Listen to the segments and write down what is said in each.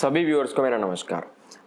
सभी व्यूअर्स को मेरा नमस्कार।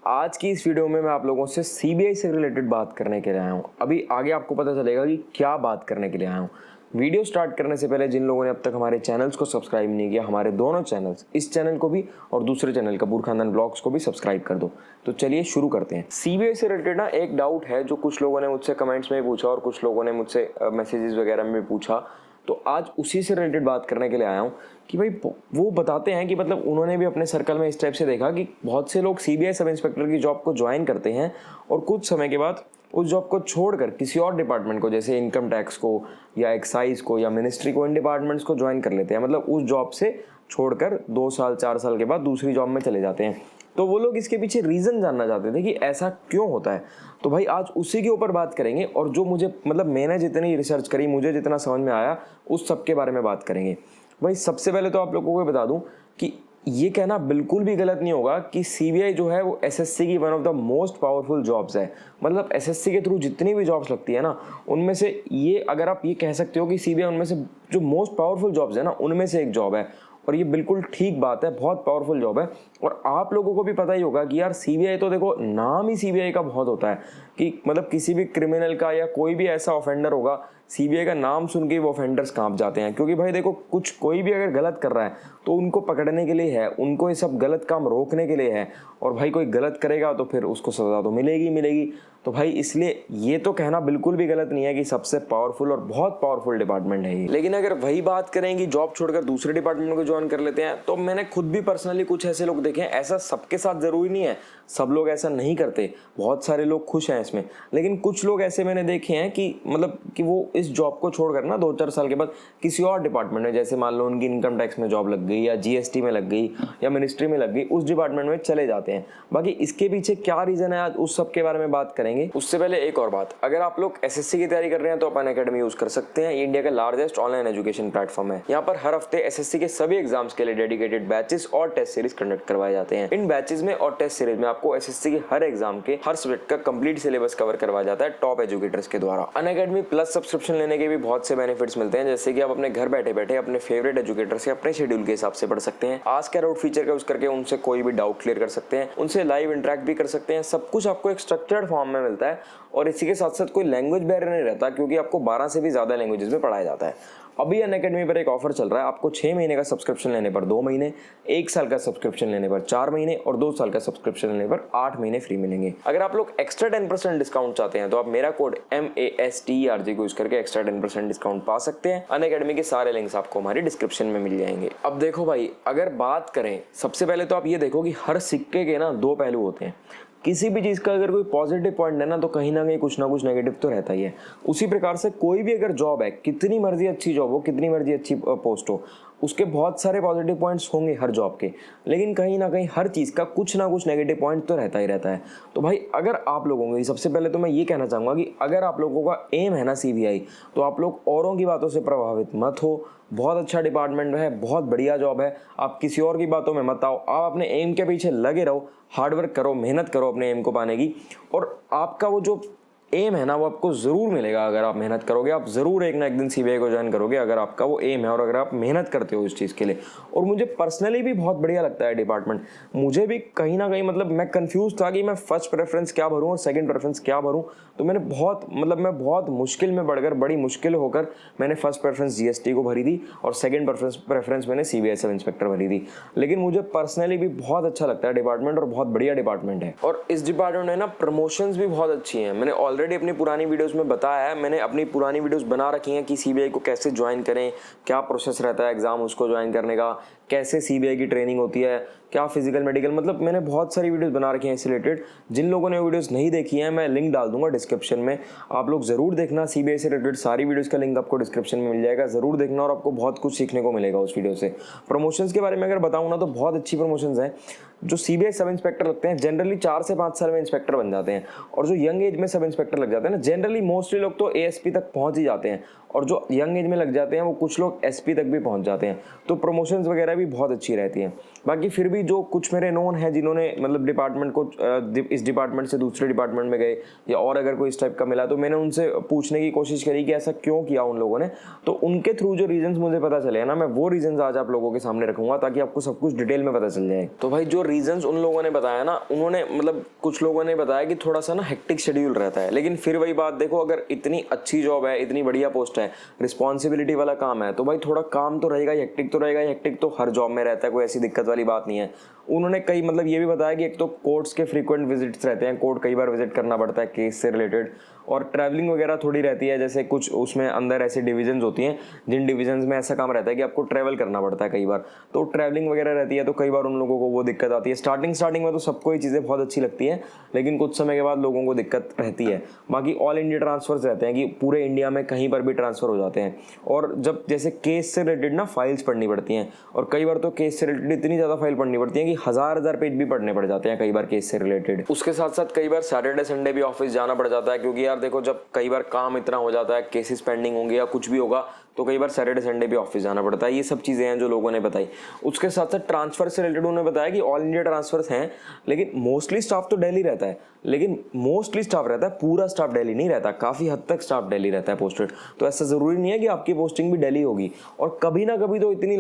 आज की इस वीडियो में मैं आप लोगों से सीबीआई से रिलेटेड बात करने के लिए आया हूँ। अभी आगे आपको पता चलेगा कि क्या बात करने के लिए आया हूँ। वीडियो स्टार्ट करने से पहले जिन लोगों ने अब तक हमारे चैनल्स को सब्सक्राइब नहीं किया, हमारे दोनों चैनल्स, इस चैनल को भी और दूसरे चैनल कपूर खानदान ब्लॉग्स को भी सब्सक्राइब कर दो। तो चलिए शुरू करते हैं। सीबीआई से रिलेटेड ना एक डाउट है जो कुछ लोगों ने मुझसे कमेंट्स में पूछा और कुछ लोगों ने मुझसे मैसेजेस वगैरह में पूछा, तो आज उसी से रिलेटेड बात करने के लिए आया हूँ कि भाई वो बताते हैं कि मतलब उन्होंने भी अपने सर्कल में इस टाइप से देखा कि बहुत से लोग सीबीआई सब इंस्पेक्टर की जॉब को ज्वाइन करते हैं और कुछ समय के बाद उस जॉब को छोड़कर किसी और डिपार्टमेंट को, जैसे इनकम टैक्स को या एक्साइज को या मिनिस्ट्री को, इन डिपार्टमेंट्स को ज्वाइन कर लेते हैं। मतलब उस जॉब से छोड़कर 2 साल 4 साल के बाद दूसरी जॉब में चले जाते हैं। तो वो लोग इसके पीछे रीज़न जानना चाहते थे कि ऐसा क्यों होता है। तो भाई आज उसी के ऊपर बात करेंगे और जो मुझे मतलब मैंने जितनी रिसर्च करी, मुझे जितना समझ में आया, उस सब के बारे में बात करेंगे। भाई सबसे पहले तो आप लोगों को बता दूं कि ये कहना बिल्कुल भी गलत नहीं होगा कि सीबीआई जो है वो एसएससी की one of the most powerful jobs है। मतलब एसएससी के थ्रू जितनी भी जॉब्स लगती है ना, उनमें से ये अगर आप ये कह सकते हो कि सीबीआई उनमें से जो मोस्ट पावरफुल जॉब्स है ना, उनमें से एक जॉब है। और ये बिल्कुल ठीक बात है, बहुत पावरफुल जॉब है। और आप लोगों को भी पता ही होगा कि यार सीबीआई तो देखो, नाम ही सीबीआई का बहुत होता है कि मतलब किसी भी क्रिमिनल का या कोई भी ऐसा ऑफेंडर होगा, सीबीआई का नाम सुन के वो ऑफेंडर्स कांप जाते हैं। क्योंकि भाई देखो, कोई भी अगर गलत कर रहा है तो उनको पकड़ने के लिए है, उनको ये सब गलत काम रोकने के लिए है। और भाई कोई गलत करेगा तो फिर उसको सजा तो मिलेगी मिलेगी। तो भाई इसलिए ये तो कहना बिल्कुल भी गलत नहीं है कि सबसे पावरफुल और बहुत पावरफुल डिपार्टमेंट है ये। लेकिन अगर वही बात करें कि जॉब छोड़कर दूसरे डिपार्टमेंट को ज्वाइन कर लेते हैं, तो मैंने खुद भी पर्सनली कुछ ऐसे लोग देखे हैं। ऐसा सबके साथ जरूरी नहीं है, सब लोग ऐसा नहीं करते, बहुत सारे लोग खुश हैं इसमें। लेकिन कुछ लोग ऐसे मैंने देखे हैं कि मतलब कि वो इस जॉब को छोड़कर ना 2-4 साल के बाद किसी और डिपार्टमेंट में, जैसे मान लो उनकी इनकम टैक्स में जॉब लग गई या जीएसटी में लग गई या मिनिस्ट्री में लग गई, उस डिपार्टमेंट में चले जाते हैं। बाकी इसके पीछे क्या रीजन है, आज उस सब के बारे में बात करेंगे। उससे पहले एक और बात, अगर आप लोग एसएससी की तैयारी कर रहे हैं तो अपन अकेडमी यूज कर सकते हैं। ये इंडिया का लार्जेस्ट ऑनलाइन एजुकेशन प्लेटफॉर्म है। यहाँ पर हर हफ्ते एसएससी के सभी एग्जाम्स के लिए डेडिकेटेड बैचेस और टेस्ट सीरीज कंडक्ट करवाए जाते हैं। इन बैचेस में और टेस्ट सीरीज में आपको एसएससी के हर एग्जाम के हर सब्जेक्ट का कंप्लीट सिलेबस कवर करवाया जाता है टॉप एजुकेटर्स के द्वारा। अनअकैडमी प्लस सब्सक्रिप्शन लेने के भी बहुत से बेनिफिट्स मिलते हैं, जैसे कि आप अपने घर बैठे बैठे अपने फेवरेट एजुकेटर से अपने शेड्यूल के हिसाब से पढ़ सकते हैं। आस्क अ डाउट फीचर का यूज करके उनसे कोई भी डाउट क्लियर कर सकते हैं, उनसे लाइव इंटरेक्ट भी कर सकते हैं। सब कुछ आपको एक स्ट्रक्चर्ड फॉर्म में मिलता है और इसी के साथ साथ कोई लैंग्वेज बैरियर नहीं रहता, क्योंकि आपको 12 से भी ज्यादा लैंग्वेजेस में पढ़ाया जाता है। अभी अनअकैडमी पर एक ऑफर चल रहा है। आपको 6 महीने का सब्सक्रिप्शन लेने पर 2 महीने, 1 साल का सब्सक्रिप्शन लेने पर 4 महीने और 2 साल का सब्सक्रिप्शन लेने पर 8 महीने फ्री मिलेंगे। अगर आप लोग एक्स्ट्रा 10% डिस्काउंट चाहते हैं तो आप मेरा कोड MASTERG को यूज करके एक्स्ट्रा 10% डिस्काउंट पा सकते हैं। अनअकैडमी के सारे लिंक्स आपको हमारी डिस्क्रिप्शन में मिल जाएंगे। अब देखो भाई, अगर बात करें, सबसे पहले तो आप ये देखो कि हर सिक्के के ना 2 पहलू होते हैं। किसी भी चीज़ का अगर कोई पॉजिटिव पॉइंट है ना, तो कहीं ना कहीं कुछ ना कुछ नेगेटिव तो रहता ही है। उसी प्रकार से कोई भी अगर जॉब है, कितनी मर्जी अच्छी जॉब हो, कितनी मर्जी अच्छी पोस्ट हो, उसके बहुत सारे पॉजिटिव पॉइंट्स होंगे हर जॉब के। लेकिन कहीं ना कहीं हर चीज़ का कुछ ना कुछ नेगेटिव पॉइंट तो रहता ही रहता है। तो भाई अगर आप लोगों को, सबसे पहले तो मैं ये कहना चाहूँगा कि अगर आप लोगों का एम है ना सीबीआई, तो आप लोग औरों की बातों से प्रभावित मत हो। बहुत अच्छा डिपार्टमेंट है, बहुत बढ़िया जॉब है, आप किसी और की बातों में मत आओ। आप अपने एम के पीछे लगे रहो, हार्डवर्क करो, मेहनत करो अपने एम को पाने की, और आपका वो जो एम है ना वो आपको ज़रूर मिलेगा। अगर आप मेहनत करोगे, आप ज़रूर एक ना एक दिन सीबीआई को ज्वाइन करोगे, अगर आपका वो एम है और अगर आप मेहनत करते हो इस चीज़ के लिए। और मुझे पर्सनली भी बहुत बढ़िया लगता है डिपार्टमेंट। मुझे भी कहीं ना कहीं मतलब मैं कंफ्यूज था कि मैं फर्स्ट प्रेफरेंस क्या भरूँ और सेकंड प्रेफरेंस क्या भरूँ। तो मैंने मैं बहुत मुश्किल में पढ़कर, बड़ी मुश्किल होकर मैंने फर्स्ट प्रेफरेंस जीएसटी को भरी थी और सेकंड प्रेफरेंस मैंने सीबीआई सब इंस्पेक्टर भरी थी। लेकिन मुझे पर्सनली भी बहुत अच्छा लगता है डिपार्टमेंट और बहुत बढ़िया डिपार्टमेंट है। और इस डिपार्टमेंट में ना प्रमोशंस भी बहुत अच्छी हैं। मैंने ऑलरेडी अपनी पुरानी वीडियोस में बताया है, मैंने अपनी पुरानी वीडियोस बना रखी हैं कि सीबीआई को कैसे ज्वाइन करें, क्या प्रोसेस रहता है एग्जाम उसको ज्वाइन करने का, कैसे सीबीआई की ट्रेनिंग होती है, क्या फिजिकल मेडिकल, मतलब मैंने बहुत सारी वीडियोस बना रखी हैं इससे रिलेटेड। जिन लोगों ने वीडियोस नहीं देखी हैं, मैं लिंक डाल दूंगा डिस्क्रिप्शन में, आप लोग जरूर देखना। सीबीआई से रिलेटेड सारी वीडियोस का लिंक आपको डिस्क्रिप्शन में मिल जाएगा, जरूर देखना और आपको बहुत कुछ सीखने को मिलेगा उस वीडियो से। प्रमोशंस के बारे में अगर बताऊँ ना, तो बहुत अच्छी प्रमोशंस हैं। जो सीबीआई सब इंस्पेक्टर लगते हैं जनरली 4 से 5 साल में इंस्पेक्टर बन जाते हैं, और जो यंग एज में सब इंस्पेक्टर लग जाते हैं ना, जनरली मोस्टली लोग तो एएसपी तक पहुंच ही जाते हैं। और जो यंग एज में लग जाते हैं वो कुछ लोग एसपी तक भी पहुंच जाते हैं, तो प्रमोशंस वगैरह भी बहुत अच्छी रहती हैं। बाकी फिर भी जो कुछ मेरे नोन हैं जिन्होंने मतलब डिपार्टमेंट को इस डिपार्टमेंट से दूसरे डिपार्टमेंट में गए या और अगर कोई इस टाइप का मिला, तो मैंने उनसे पूछने की कोशिश करी कि ऐसा क्यों किया उन लोगों ने। तो उनके थ्रू जो रीजंस मुझे पता चले ना, मैं वो रीजंस आज आप लोगों के सामने रखूंगा ताकि आपको सब कुछ डिटेल में पता चल जाए। तो भाई जो रीजंस उन लोगों ने बताया ना, उन्होंने मतलब कुछ लोगों ने बताया कि थोड़ा सा ना हेक्टिक शेड्यूल रहता है, लेकिन फिर वही बात देखो, अगर इतनी अच्छी जॉब है, इतनी बढ़िया पोस्ट है, रिस्पॉन्सिबिलिटी वाला काम है, तो भाई थोड़ा काम तो रहेगा ही, हेक्टिक तो रहेगा ही, हेक्टिक तो हर जॉब में रहता है, कोई ऐसी दिक्कत वाली बात नहीं है। उन्होंने कई मतलब ये भी बताया कि एक तो कोर्ट्स के फ्रीक्वेंट विजिट्स रहते हैं, कोर्ट कई बार विजिट करना पड़ता है केस से रिलेटेड, और ट्रैवलिंग वगैरह थोड़ी रहती है, जैसे कुछ उसमें अंदर ऐसे डिविजन्स होती हैं जिन डिविजन्स में ऐसा काम रहता है कि आपको ट्रैवल करना पड़ता है कई बार, तो ट्रैवलिंग वगैरह रहती है, तो कई बार उन लोगों को वो दिक्कत आती है। स्टार्टिंग में तो सबको ये चीज़ें बहुत अच्छी लगती हैं, लेकिन कुछ समय के बाद लोगों को दिक्कत रहती है। बाकी ऑल इंडिया ट्रांसफर्स रहते हैं कि पूरे इंडिया में कहीं पर भी ट्रांसफ़र हो जाते हैं, और जब जैसे केस से रिलेटेड ना फाइल्स पढ़नी पड़ती हैं, और कई बार तो केस से रिलेटेड इतनी ज़्यादा फाइल पढ़नी पड़ती है कि हज़ार पेज भी पढ़ने पड़ जाते हैं कई बार केस से रिलेटेड। उसके साथ साथ कई बार सैटरडे संडे भी ऑफिस जाना पड़ जाता है, क्योंकि यार देखो जब कई बार काम इतना हो जाता है, केसेस पेंडिंग होंगे या कुछ भी होगा, तो कई बार सैटरडे संडे भी ऑफिस जाना पड़ता है। ये सब चीज़ें हैं जो लोगों ने बताई। उसके साथ साथ ट्रांसफर से रिलेटेड उन्होंने बताया कि ऑल इंडिया ट्रांसफर्स हैं, लेकिन मोस्टली स्टाफ तो दिल्ली रहता है, लेकिन मोस्टली स्टाफ रहता है, पूरा स्टाफ दिल्ली नहीं रहता, काफ़ी हद तक स्टाफ दिल्ली रहता है पोस्टेड। तो ऐसा ज़रूरी नहीं है कि आपकी पोस्टिंग भी दिल्ली होगी, और कभी ना कभी तो इतनी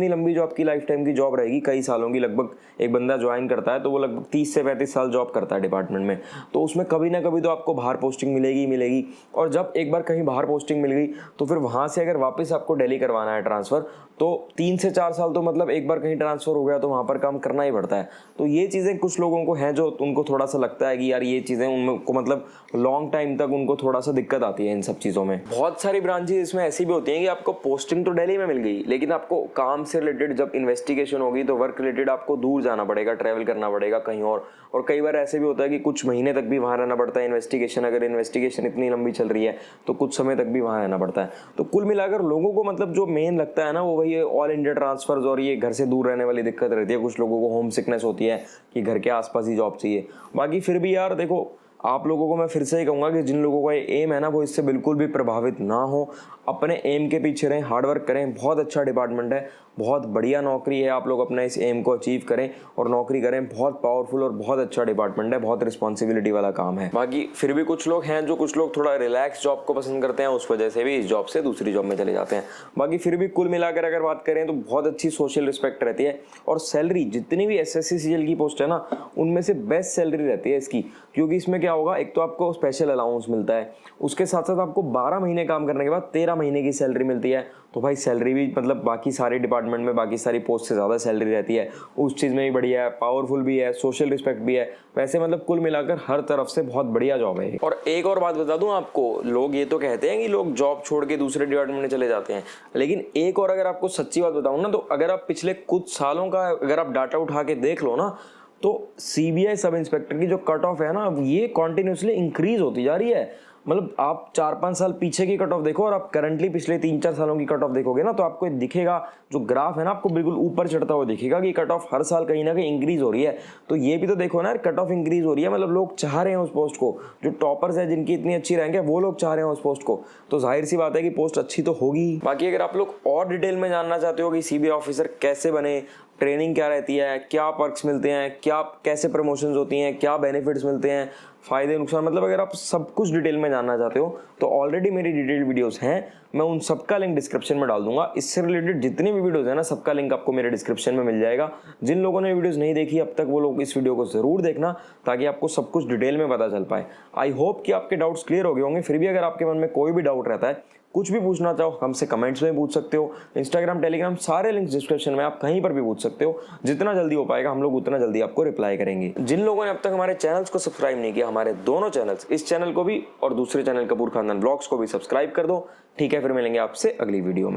लंबी जो आपकी लाइफ टाइम की जॉब रहेगी, कई सालों की, लगभग एक बंदा ज्वाइन करता है तो वो लगभग 30 से 35 साल जॉब करता है डिपार्टमेंट में, तो उसमें कभी ना कभी तो आपको बाहर पोस्टिंग मिलेगी। और जब एक बार कहीं बाहर पोस्टिंग मिल गई, तो फिर वहाँ से अगर वापस आपको दिल्ली करवाना है ट्रांसफ़र, तो 3 से 4 साल तो मतलब एक बार कहीं ट्रांसफ़र हो गया तो वहाँ पर काम करना ही पड़ता है। तो ये चीज़ें कुछ लोगों को हैं जो उनको थोड़ा सा लगता है कि यार ये चीज़ें उनको मतलब लॉन्ग टाइम तक उनको थोड़ा सा दिक्कत आती है इन सब चीज़ों में। बहुत सारी ब्रांचेज इसमें ऐसी भी होती हैं कि आपको पोस्टिंग तो दिल्ली में मिल गई, लेकिन आपको काम से रिलेटेड जब इन्वेस्टिगेशन होगी तो वर्क रिलेटेड आपको दूर जाना पड़ेगा, ट्रैवल करना पड़ेगा कहीं और कई बार ऐसे भी होता है कि कुछ महीने तक भी वहाँ रहना पड़ता है। इन्वेस्टिगेशन अगर इन्वेस्टिगेशन इतनी लंबी चल रही है तो कुछ समय तक भी वहाँ रहना पड़ता है। तो कुल मिलाकर लोगों को मतलब जो मेन लगता है ना, वो वही ऑल इंडिया ट्रांसफर्स और ये घर से दूर रहने वाली दिक्कत रहती है। कुछ लोगों को होम सिकनेस होती है कि घर के आसपास ही जॉब चाहिए। बाकी फिर भी यार देखो, आप लोगों को मैं फिर से ही कहूँगा कि जिन लोगों का ये एम है ना, वो इससे बिल्कुल भी प्रभावित ना हो, अपने एम के पीछे रहें, हार्डवर्क करें। बहुत अच्छा डिपार्टमेंट है, बहुत बढ़िया नौकरी है, आप लोग अपना इस एम को अचीव करें और नौकरी करें। बहुत पावरफुल और बहुत अच्छा डिपार्टमेंट है, बहुत रिस्पॉन्सिबिलिटी वाला काम है। बाकी फिर भी कुछ लोग हैं जो कुछ लोग थोड़ा रिलैक्स जॉब को पसंद करते हैं, उस वजह से भी इस जॉब से दूसरी जॉब में चले जाते हैं। बाकी फिर भी कुल मिलाकर अगर बात करें तो बहुत अच्छी सोशल रिस्पेक्ट रहती है, और सैलरी जितनी भी SSC CL की पोस्ट है ना, उनमें से बेस्ट सैलरी रहती है इसकी। क्योंकि इसमें क्या होगा, एक तो आपको स्पेशल अलाउंस मिलता है, उसके साथ साथ आपको 12 महीने काम करने के बाद 13 महीने की सैलरी मिलती है। तो भाई सैलरी भी मतलब बाकी सारे डिपार्टमेंट में बाकी सारी पोस्ट से ज़्यादा सैलरी रहती है, उस चीज़ में भी बढ़िया है, पावरफुल भी है, सोशल रिस्पेक्ट भी है। वैसे मतलब कुल मिलाकर हर तरफ से बहुत बढ़िया जॉब है। और एक और बात बता दूं आपको, लोग ये तो कहते हैं कि लोग जॉब छोड़ के दूसरे डिपार्टमेंट में चले जाते हैं, लेकिन एक और अगर आपको सच्ची बात बताऊं ना, तो अगर आप पिछले कुछ सालों का अगर आप डाटा उठा के देख लो ना, तो CBI सब इंस्पेक्टर की जो कट ऑफ है ना, ये कॉन्टिन्यूसली इंक्रीज होती जा रही है। मतलब आप 4-5 साल पीछे की कट ऑफ देखो और आप करंटली पिछले 3-4 सालों की कट ऑफ देखोगे ना, तो आपको ये दिखेगा, जो ग्राफ है ना, आपको बिल्कुल ऊपर चढ़ता हुआ दिखेगा कि कट ऑफ हर साल कहीं ना कहीं इंक्रीज हो रही है। तो ये भी तो देखो ना, कट ऑफ इंक्रीज हो रही है, मतलब लोग चाह रहे हैं उस पोस्ट को। जो टॉपर्स है, जिनकी इतनी अच्छी रैंक है, वो लोग चाह रहे हैं उस पोस्ट को, तो जाहिर सी बात है कि पोस्ट अच्छी तो होगी। बाकी अगर आप लोग और डिटेल में जानना चाहते हो कि CBI ऑफिसर कैसे बने, ट्रेनिंग क्या रहती है, क्या पर्क्स मिलते हैं, क्या कैसे प्रमोशंस होती हैं, क्या बेनिफिट्स मिलते हैं, फ़ायदे नुकसान, मतलब अगर आप सब कुछ डिटेल में जानना चाहते हो तो ऑलरेडी मेरी डिटेल वीडियोस हैं, मैं उन सबका लिंक डिस्क्रिप्शन में डाल दूंगा। इससे रिलेटेड जितनी भी वीडियोस हैं ना, सबका लिंक आपको मेरे डिस्क्रिप्शन में मिल जाएगा। जिन लोगों ने वीडियोस नहीं देखी अब तक, वो लोग इस वीडियो को ज़रूर देखना, ताकि आपको सब कुछ डिटेल में पता चल पाए। आई होप कि आपके डाउट्स क्लियर हो गए होंगे। फिर भी अगर आपके मन में कोई भी डाउट रहता है, कुछ भी पूछना चाहो, हमसे कमेंट्स में पूछ सकते हो। इंस्टाग्राम, टेलीग्राम, सारे लिंक्स डिस्क्रिप्शन में, आप कहीं पर भी पूछ सकते हो। जितना जल्दी हो पाएगा हम लोग उतना जल्दी आपको रिप्लाई करेंगे। जिन लोगों ने अब तक हमारे चैनल्स को सब्सक्राइब नहीं किया, हमारे दोनों चैनल्स, इस चैनल को भी और दूसरे चैनल कपूर खानदान ब्लॉग्स को भी सब्सक्राइब कर दो। ठीक है, फिर मिलेंगे आपसे अगली वीडियो में।